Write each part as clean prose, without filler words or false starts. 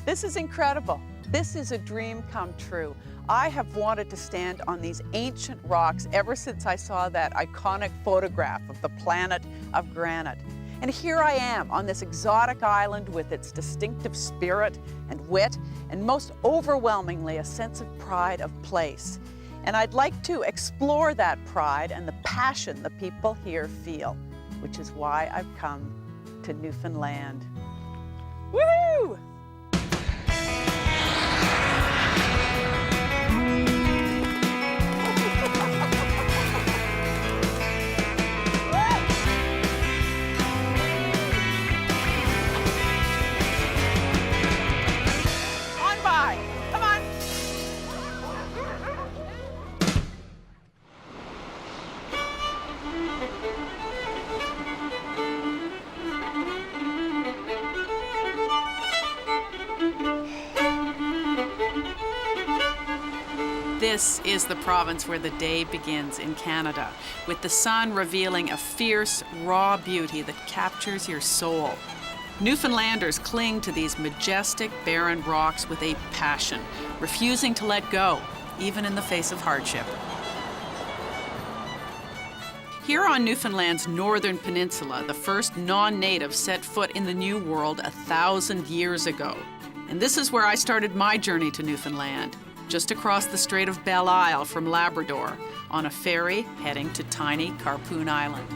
This is incredible. This is a dream come true. I have wanted to stand on these ancient rocks ever since I saw that iconic photograph of the planet of granite. And here I am on this exotic island with its distinctive spirit and wit, and most overwhelmingly a sense of pride of place. And I'd like to explore that pride and the passion the people here feel, which is why I've come to Newfoundland. Woohoo! This is the province where the day begins in Canada, with the sun revealing a fierce, raw beauty that captures your soul. Newfoundlanders cling to these majestic, barren rocks with a passion, refusing to let go, even in the face of hardship. Here on Newfoundland's northern peninsula, the first non-native set foot in the New World 1,000 years ago. And this is where I started my journey to Newfoundland, just across the Strait of Belle Isle from Labrador, on a ferry heading to tiny Harpoon Island.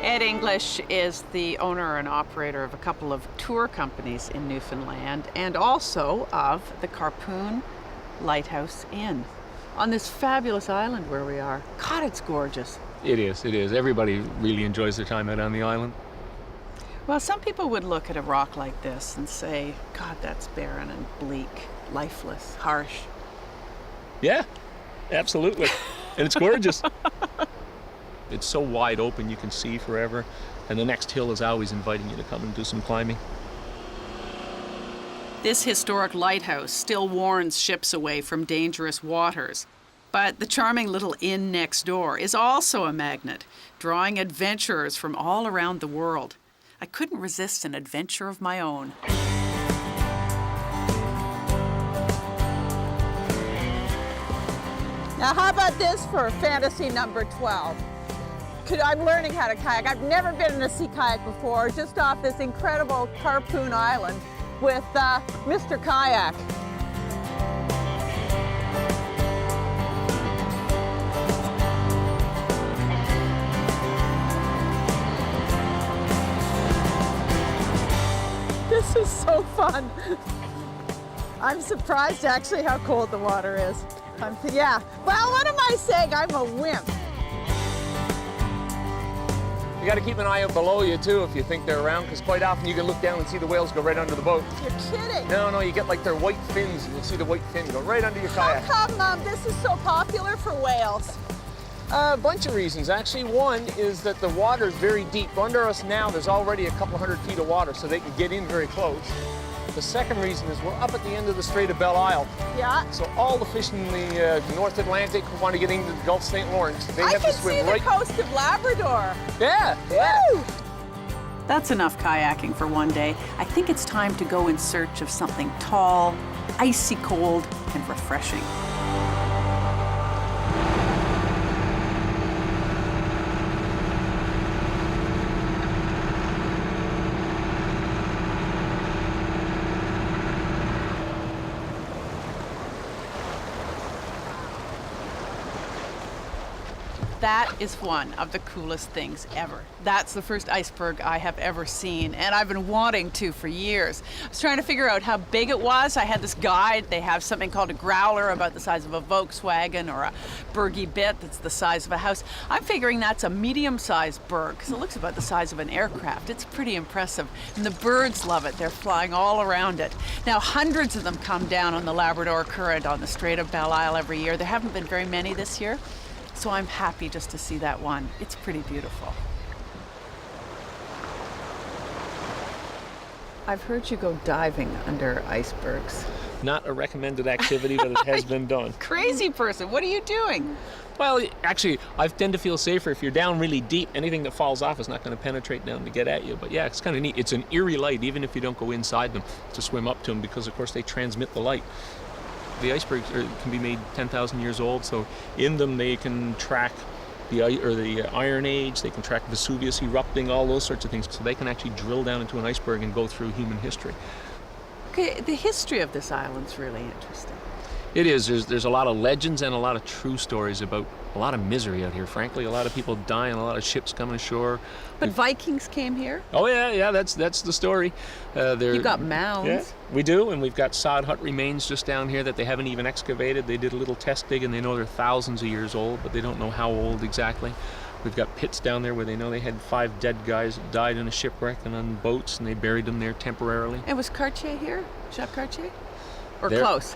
Ed English is the owner and operator of a couple of tour companies in Newfoundland and also of the Harpoon Lighthouse Inn on this fabulous island where we are. God, it's gorgeous. It is, it is. Everybody really enjoys their time out on the island. Well, some people would look at a rock like this and say, God, that's barren and bleak, lifeless, harsh. Yeah, absolutely. And it's gorgeous. It's so wide open you can see forever, and the next hill is always inviting you to come and do some climbing. This historic lighthouse still warns ships away from dangerous waters. But the charming little inn next door is also a magnet, drawing adventurers from all around the world. I couldn't resist an adventure of my own. Now, how about this for fantasy number 12? I'm learning how to kayak. I've never been in a sea kayak before, just off this incredible Harpoon Island with Mr. Kayak. This is so fun. I'm surprised actually how cold the water is. Yeah, well, what am I saying? I'm a wimp. You got to keep an eye out below you too if you think they're around, because quite often you can look down and see the whales go right under the boat. You're kidding. No, you get like their white fins, and you'll see the white fin go right under your kayak. How come this is so popular for whales? A bunch of reasons, actually. One is that the water is very deep. Under us now, there's already a couple hundred feet of water, so they can get in very close. The second reason is we're up at the end of the Strait of Belle Isle. Yeah. So all the fish in the North Atlantic who want to get into the Gulf St. Lawrence, they have to swim right. I can see the coast of Labrador. Yeah, yeah. Woo! That's enough kayaking for one day. I think it's time to go in search of something tall, icy cold, and refreshing. That is one of the coolest things ever. That's the first iceberg I have ever seen, and I've been wanting to for years. I was trying to figure out how big it was. I had this guide. They have something called a growler about the size of a Volkswagen, or a bergy bit that's the size of a house. I'm figuring that's a medium-sized berg, because it looks about the size of an aircraft. It's pretty impressive, and the birds love it. They're flying all around it. Now, hundreds of them come down on the Labrador Current on the Strait of Belle Isle every year. There haven't been very many this year. So I'm happy just to see that one. It's pretty beautiful. I've heard you go diving under icebergs. Not a recommended activity, but it has been done. Crazy person, what are you doing? Well, actually, I tend to feel safer if you're down really deep. Anything that falls off is not going to penetrate down to get at you. But yeah, it's kind of neat. It's an eerie light, even if you don't go inside them, to swim up to them, because of course they transmit the light. The icebergs can be made 10,000 years old, so in them they can track the Iron Age, they can track Vesuvius erupting, all those sorts of things. So they can actually drill down into an iceberg and go through human history. Okay, the history of this island's really interesting. It is. There's a lot of legends and a lot of true stories about a lot of misery out here, frankly. A lot of people dying, a lot of ships coming ashore. But Vikings came here? Oh, yeah, that's the story. You got mounds. Yeah, we do, and we've got sod hut remains just down here that they haven't even excavated. They did a little test dig, and they know they're thousands of years old, but they don't know how old exactly. We've got pits down there where they know they had 5 dead guys that died in a shipwreck and on boats, and they buried them there temporarily. And was Cartier here? Jacques Cartier? Or close?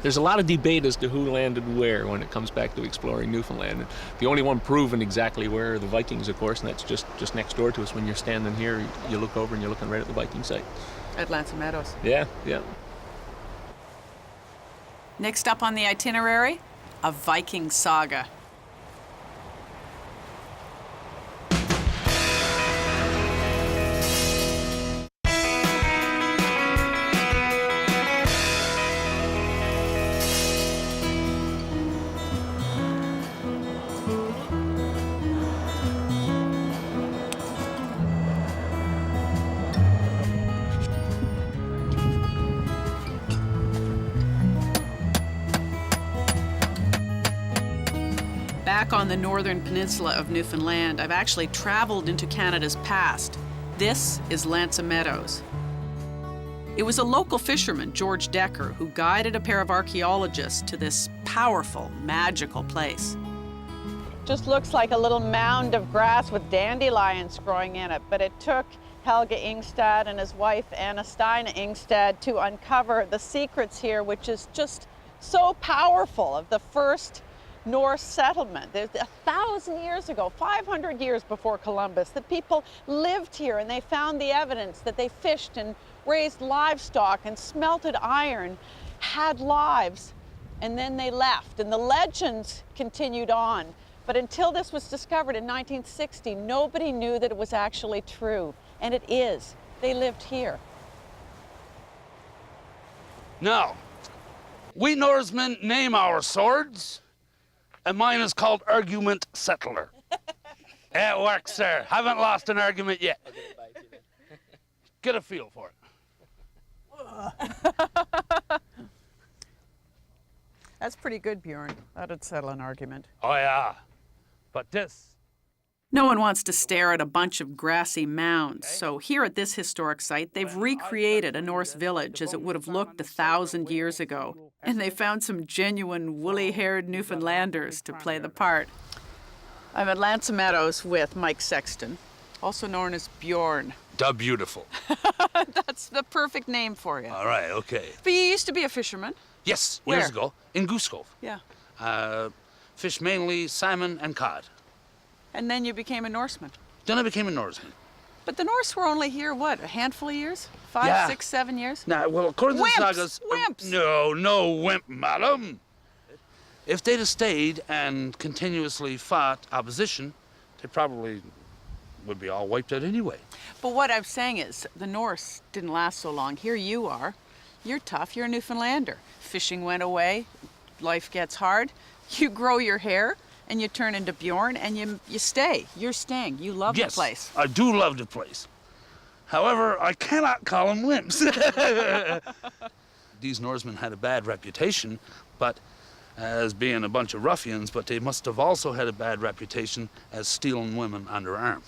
There's a lot of debate as to who landed where when it comes back to exploring Newfoundland. The only one proven exactly where are the Vikings, of course, and that's just next door to us. When you're standing here, you look over and you're looking right at the Viking site. At Lansing Meadows. Yeah. Next up on the itinerary, a Viking saga. Back on the northern peninsula of Newfoundland, I've actually traveled into Canada's past. This is Lansing Meadows. It was a local fisherman, George Decker, who guided a pair of archaeologists to this powerful, magical place. Just looks like a little mound of grass with dandelions growing in it, but it took Helge Ingstad and his wife Anna Steina Ingstad to uncover the secrets here, which is just so powerful, of the first Norse settlement. There's 1,000 years ago, 500 years before Columbus, the people lived here, and they found the evidence that they fished and raised livestock and smelted iron, had lives, and then they left. And the legends continued on. But until this was discovered in 1960, nobody knew that it was actually true. And it is. They lived here. Now, we Norsemen name our swords, and mine is called Argument Settler. It works, sir. Haven't lost an argument yet. Get a feel for it. That's pretty good, Bjorn. That'd settle an argument. Oh, yeah. But this... No one wants to stare at a bunch of grassy mounds, so here at this historic site, they've recreated a Norse village as it would have looked 1,000 years ago. And they found some genuine woolly-haired Newfoundlanders to play the part. I'm at Lansing Meadows with Mike Sexton, also known as Bjorn. Da beautiful. That's the perfect name for you. All right, okay. But you used to be a fisherman. Yes, Where? years ago, in Goose Cove. Yeah. Fish mainly salmon and cod. And then you became a Norseman. Then I became a Norseman. But the Norse were only here, what, a handful of years? 5, Yeah. 6, 7 years? Now, well, according to the sagas... Wimps! No wimp, madam. If they'd have stayed and continuously fought opposition, they probably would be all wiped out anyway. But what I'm saying is, the Norse didn't last so long. Here you are. You're tough. You're a Newfoundlander. Fishing went away. Life gets hard. You grow your hair, and you turn into Bjorn, and you stay. You're staying. You love the place. Yes, I do love the place. However, I cannot call them wimps. These Norsemen had a bad reputation, but as being a bunch of ruffians, but they must have also had a bad reputation as stealing women on their arm.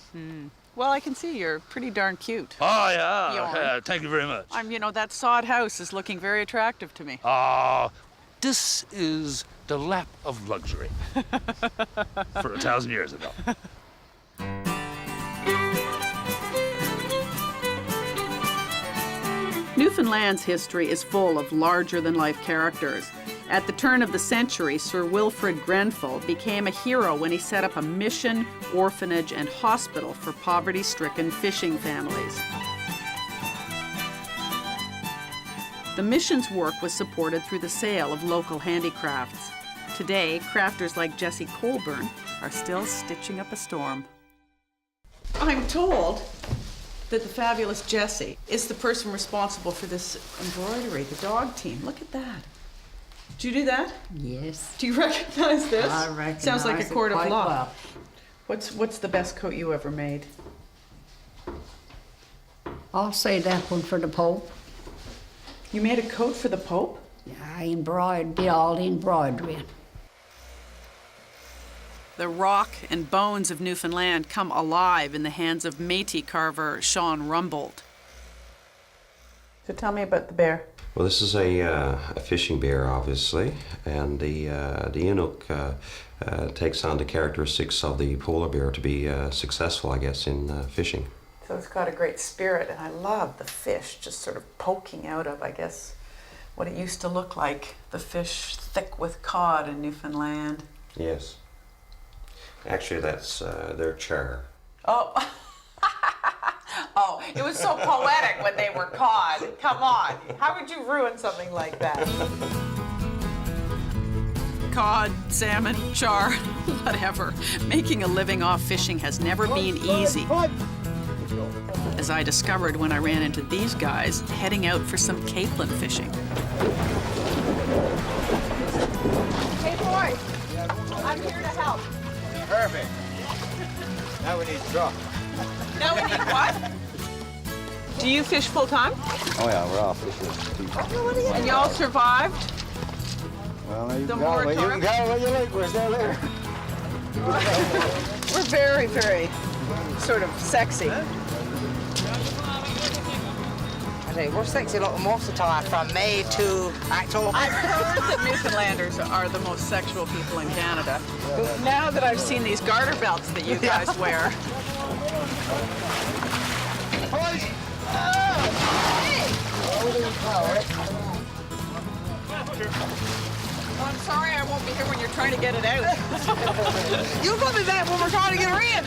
Well, I can see you're pretty darn cute. Oh, yeah. Bjorn. Thank you very much. That sod house is looking very attractive to me. This is the lap of luxury for 1,000 years ago. Newfoundland's history is full of larger-than-life characters. At the turn of the century, Sir Wilfrid Grenfell became a hero when he set up a mission, orphanage, and hospital for poverty-stricken fishing families. The mission's work was supported through the sale of local handicrafts. Today, crafters like Jesse Colburn are still stitching up a storm. I'm told that the fabulous Jessie is the person responsible for this embroidery, the dog team. Look at that. Did you do that? Yes. Do you recognize this? I recognize Sounds like a it court of quite law. well. What's the best coat you ever made? I'll say that one for the Pope. You made a coat for the Pope? I did all the embroidery. The rock and bones of Newfoundland come alive in the hands of Métis carver Sean Rumbold. So tell me about the bear. Well, this is a fishing bear, obviously, and the Inuk takes on the characteristics of the polar bear to be successful, I guess, in fishing. So it's got a great spirit, and I love the fish just sort of poking out of, I guess, what it used to look like, the fish thick with cod in Newfoundland. Yes. Actually, that's their char. Oh. Oh, it was so poetic when they were cod. Come on. How would you ruin something like that? Cod, salmon, char, whatever. Making a living off fishing has never been easy. As I discovered when I ran into these guys heading out for some capelin fishing. Hey, boy. I'm here to help. Perfect. Now we need drop. Now we need what? Do you fish full time? Oh yeah, we're all fishing. And y'all survived? Well, you The can go, you moratorium? can go where you like. We're still there. We're very, very sort of sexy. We're sexy looking most of the time, from May to October. I've heard that Newfoundlanders are the most sexual people in Canada. Now that I've seen these garter belts that you guys wear. I'm sorry I won't be here when you're trying to get it out. You'll put me back when we're trying to get her in.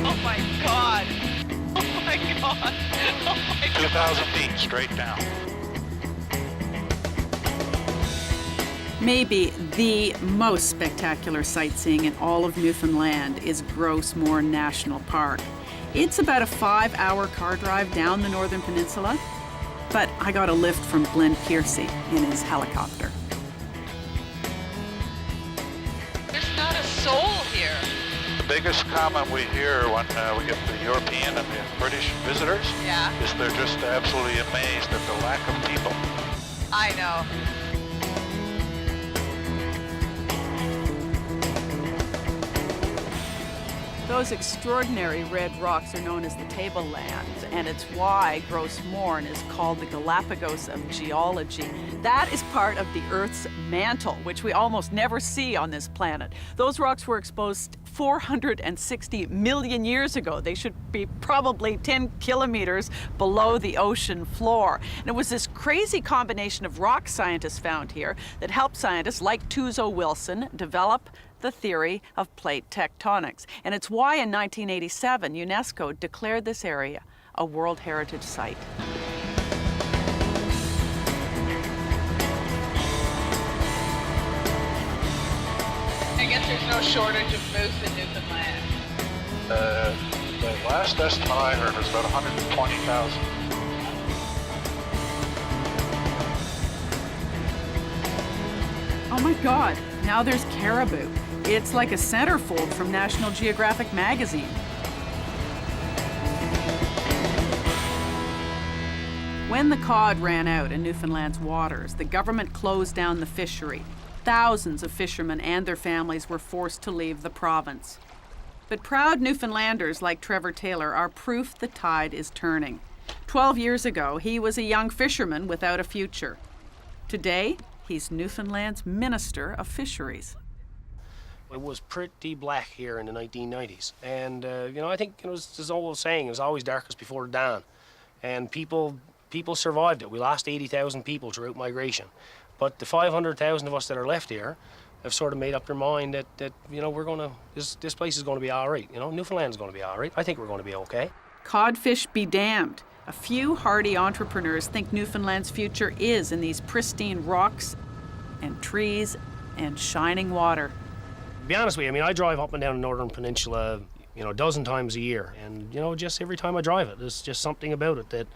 Oh my God. Oh my God. Oh my God. 2,000 feet straight down. Maybe the most spectacular sightseeing in all of Newfoundland is Grouse Moor National Park. It's about a 5-hour car drive down the northern peninsula, but I got a lift from Glenn Piercy in his helicopter. There's not a soul here. The biggest comment we hear when we get the European and the British visitors is they're just absolutely amazed at the lack of people. I know. Those extraordinary red rocks are known as the tablelands, and it's why Grouse Moor is called the Galapagos of geology. That is part of the Earth's mantle, which we almost never see on this planet. Those rocks were exposed 460 million years ago. They should be probably 10 kilometers below the ocean floor. And it was this crazy combination of rock scientists found here that helped scientists like Tuzo Wilson develop the theory of plate tectonics. And it's why in 1987, UNESCO declared this area a World Heritage Site. I guess there's no shortage of moose in Newfoundland. The last estimate I heard was about 120,000. Oh my God, now there's caribou. It's like a centerfold from National Geographic magazine. When the cod ran out in Newfoundland's waters, the government closed down the fishery. Thousands of fishermen and their families were forced to leave the province. But proud Newfoundlanders like Trevor Taylor are proof the tide is turning. 12 years ago, he was a young fisherman without a future. Today, he's Newfoundland's Minister of Fisheries. It was pretty black here in the 1990s. And, I think it was, as old saying, it was always darkest before dawn. and people survived it. We lost 80,000 people throughout migration. But the 500,000 of us that are left here have sort of made up their mind that you know, this place is going to be all right. You know, Newfoundland's going to be all right. I think we're going to be okay. Codfish be damned. A few hardy entrepreneurs think Newfoundland's future is in these pristine rocks and trees and shining water. To be honest with you, I mean, I drive up and down the Northern Peninsula, you know, a dozen times a year. And, you know, just every time I drive it, there's just something about it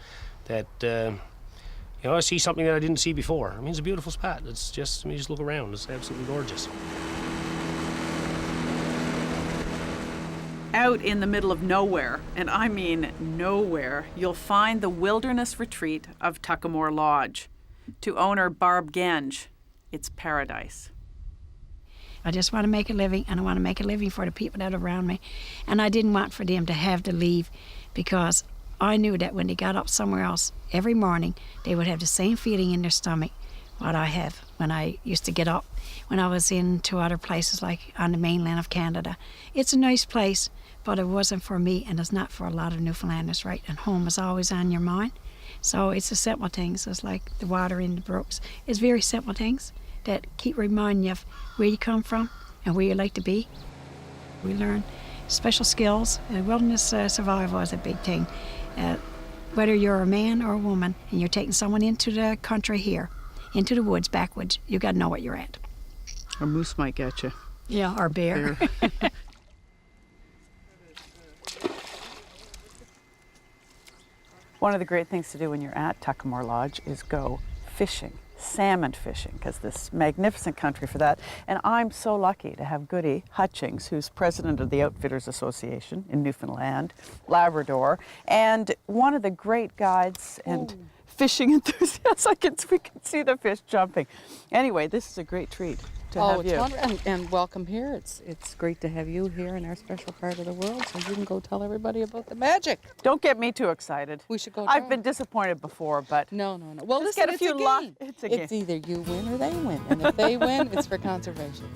that you know, I see something that I didn't see before. I mean, it's a beautiful spot. It's just, I mean, just look around. It's absolutely gorgeous. Out in the middle of nowhere, and I mean nowhere, you'll find the wilderness retreat of Tuckamore Lodge. To owner Barb Genge, it's paradise. I just want to make a living, and I want to make a living for the people that are around me. And I didn't want for them to have to leave, because I knew that when they got up somewhere else every morning, they would have the same feeling in their stomach what I have when I used to get up when I was into other places like on the mainland of Canada. It's a nice place, but it wasn't for me, and it's not for a lot of Newfoundlanders, right? And home is always on your mind. So it's the simple things. It's like the water in the brooks. It's very simple things that keep reminding you of where you come from and where you like to be. We learn special skills. Wilderness survival is a big thing. Whether you're a man or a woman and you're taking someone into the country here, into the woods, backwoods, you got to know what you're at. A moose might get you. Yeah, or bear. One of the great things to do when you're at Tuckamore Lodge is go fishing, salmon fishing, because this magnificent country for that. And I'm so lucky to have Goody Hutchings, who's president of the Outfitters Association in Newfoundland, Labrador, and one of the great guides and fishing enthusiasts. We can see the fish jumping. Anyway, this is a great treat to have it's you. wonderful. And welcome here. It's great to have you here in our special part of the world, so you can go tell everybody about the magic. Don't get me too excited. We should go. I've been disappointed before, but No. Well, just listen, get a few it's a game. It's either you win or they win, and if they win, it's for conservation.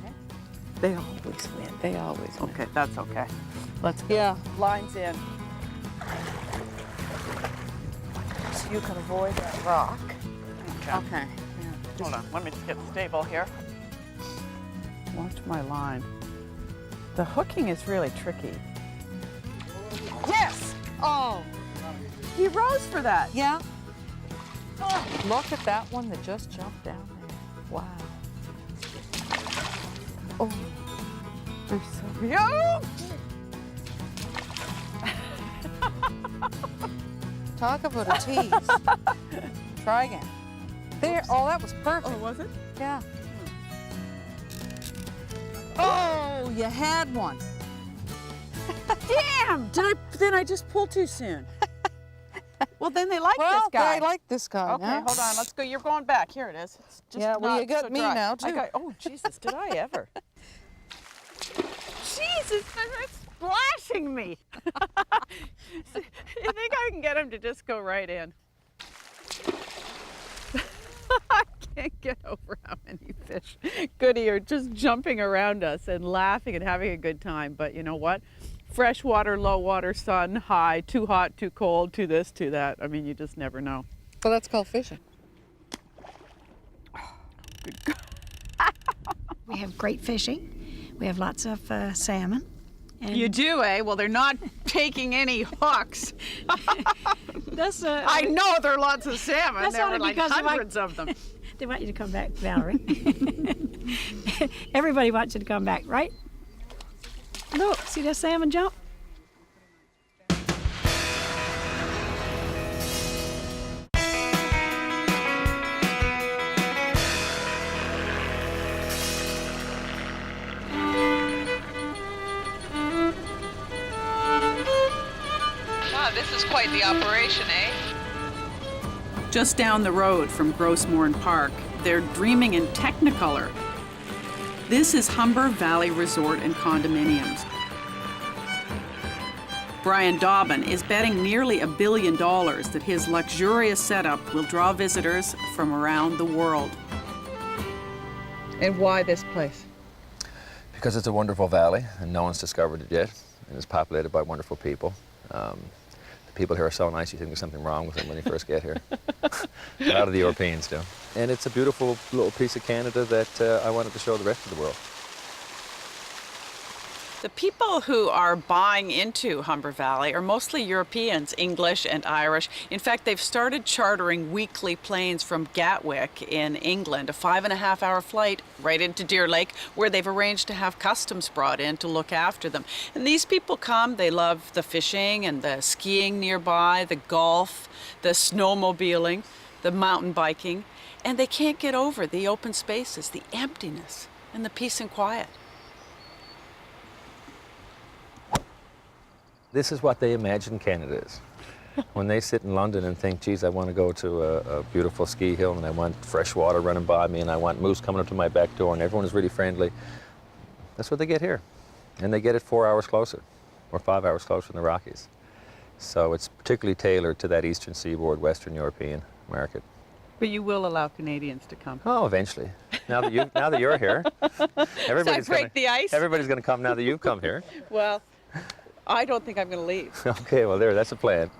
They always win. They always win. Okay, that's okay. Let's go. Yeah. Lines in. So you can avoid that rock. Okay. Hold on, let me just get stable here. Watch my line. The hooking is really tricky. Yes! Oh, He rose for that. yeah. Oh, look at that one that just jumped down there. Wow. Oh, they're so yo! Talk about a tease. Try again. There. Oh, that was perfect. Oh, was it? Yeah. Oh, you had one. Damn! Then I just pulled too soon. Well, then they like Well, this guy. they like this guy. Okay, now. hold on. Let's go. You're going back. Here it is. It's just Yeah, well, not you got so me dry. now, too. Oh, Jesus, did I ever? Jesus, they're splashing me. You think I can get him to just go right in? I can't get over how many fish, Goody, are just jumping around us and laughing and having a good time. But you know what? Fresh water, low water, sun, high, too hot, too cold, too this, too that. I mean, you just never know. Well, that's called fishing. We have great fishing. We have lots of salmon. And You do, eh? Well, they're not taking any hooks. that's I know there are lots of salmon. That's There were only like because of my- hundreds of them. They want you to come back, Valerie. Everybody wants you to come back, right? Look, see that salmon jump? Wow, this is quite the operation, eh? Just down the road from Grouse Moor Park, they're dreaming in Technicolor. This is Humber Valley Resort and Condominiums. Brian Dobbin is betting nearly $1 billion that his luxurious setup will draw visitors from around the world. And why this place? Because it's a wonderful valley, and no one's discovered it yet, and it's populated by wonderful people. The people here are so nice, you think there's something wrong with them when you first get here. A lot of the Europeans do. And it's a beautiful little piece of Canada that I wanted to show the rest of the world. The people who are buying into Humber Valley are mostly Europeans, English and Irish. In fact, they've started chartering weekly planes from Gatwick in England, a 5.5-hour flight right into Deer Lake, where they've arranged to have customs brought in to look after them. And these people come, they love the fishing and the skiing nearby, the golf, the snowmobiling, the mountain biking, and they can't get over the open spaces, the emptiness, and the peace and quiet. This is what they imagine Canada is. When they sit in London and think, geez, I want to go to a beautiful ski hill and I want fresh water running by me and I want moose coming up to my back door and everyone is really friendly, that's what they get here. And they get it 4 hours closer or 5 hours closer in the Rockies. So it's particularly tailored to that eastern seaboard, Western European market. But you will allow Canadians to come. Oh, eventually. Now that you're here, everybody's going to come now that you've come here. Well, I don't think I'm going to leave. Okay, well, that's a plan.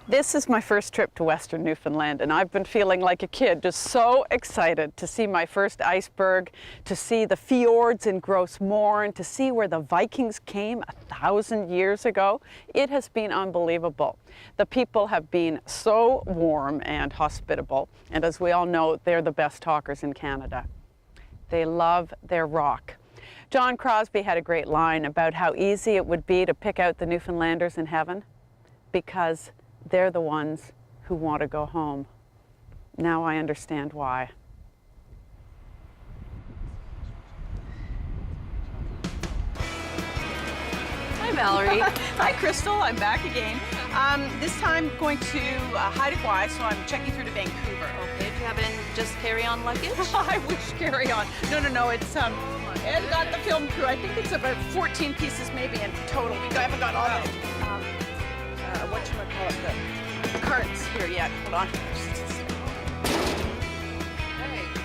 This is my first trip to Western Newfoundland, and I've been feeling like a kid, just so excited to see my first iceberg, to see the fjords in Grouse, Moor, and to see where the Vikings came 1,000 years ago. It has been unbelievable. The people have been so warm and hospitable, and as we all know, they're the best talkers in Canada. They love their rock. John Crosby had a great line about how easy it would be to pick out the Newfoundlanders in heaven because they're the ones who want to go home. Now I understand why. Hi, Valerie. Hi, Crystal. I'm back again. This time going to Haida Gwaii, so I'm checking through to Vancouver. Okay, do you have any just carry-on luggage? I wish carry-on. No, it's Ed got the film crew. I think it's about 14 pieces maybe in total. We haven't got all the the carts here yet. Hold on. Hey.